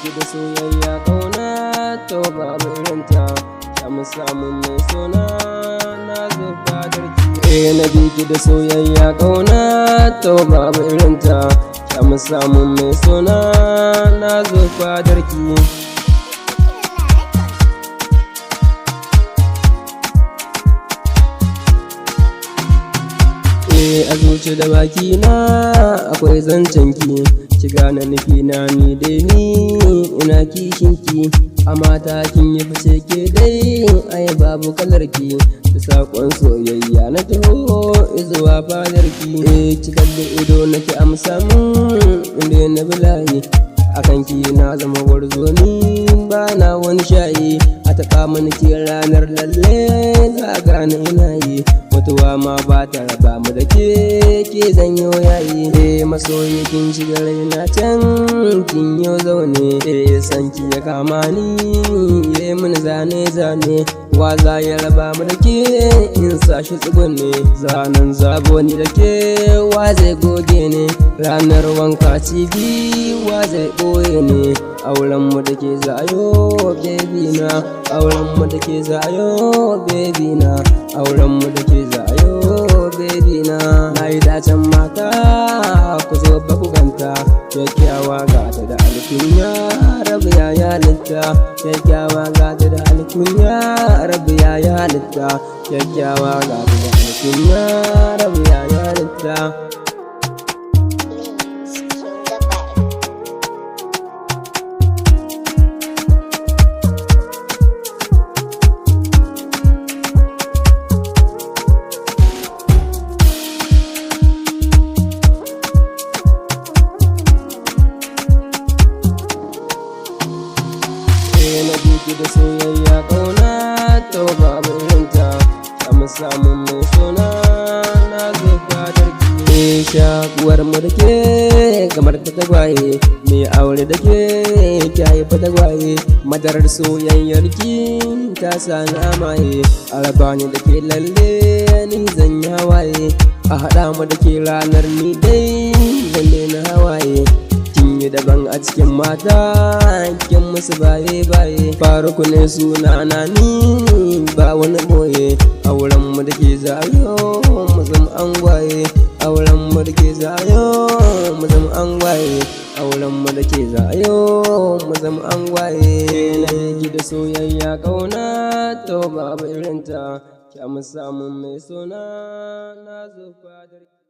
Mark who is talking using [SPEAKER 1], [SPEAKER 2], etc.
[SPEAKER 1] ki da soyayya kauna to babu irinta, mu samu mai suna na zo fadarki. Na bi ki da soyayya kauna to babu irinta, mu samu mai suna na zo fadarki. A zuci da baki na akwai zancen ki gane nufi na ni dai ni ina kishin ki, a mata kin yi fice ke dai ai babu kalar ki, da sakon soyayya na taho zuwa fadar ki. Ki kalli ido nake amsa mun inda na bilayi, akan ki na zama gwarzo ni ba na wani shayi, a taɓa mani ke ranar lalle za gane ina yi, mutuwa ma ba ta raba mu da ke zanyo yayi. Masoyi kin shiga raina can kin yo zaune, sanki ya kama ni mun zane wa za ya raba mu da ke in sa shi tsugunne, zanen zabo ni da ke wa zai goge ne, ranar wanka cibi wa zai ɓoye ne, auren mu da ke zayo baby na, auren mu da ke zayo baby na, auren mu da ke zayo baby na. Na yi dacen mata ku zo ba ku ganta, kyakkyawa gata da alkunya rabu ya halitta, kyakkyawa gata da alkunya rabu ya halitta, kyakkyawa gata da alkunya rabu ya halitta. Na biki da soyayya kauna to babu irinta, mu samu mai suna na zo fadarki. Shakuwar mu da ke kamar ta tagwaye, mai aure da ke kyayi fa tagwaye, madarar soyayyar ki ta sa na maye, araba ni da ke lalle ni zan yi hawaye, a haɗa mu da ke ranar ni dai zan daina hawaye. Kin yi daban a cikin mata kin musu baye faruk ne suna na ni ba wani boye, auren mu da ke zayo mu zama angwaye, auren mu da ke zayo mu zama angwaye, auren mu da ke zayo mu zama angwaye. Na yi da soyayya kauna to babu irinta, mu samu mai suna na zo fadarki.